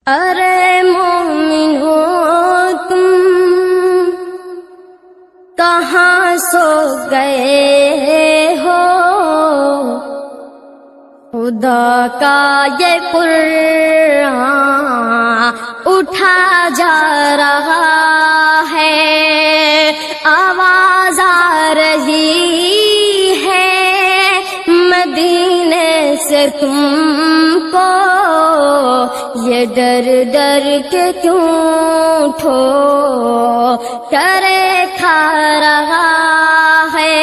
अरे मोमिनो तुम कहाँ सो गए हो, खुदा का ये कुरान उठा जा रहा है, आवाज आ रही है मदीने से तुमको, ये डर डर के क्यों ठोकरे खा रहा है।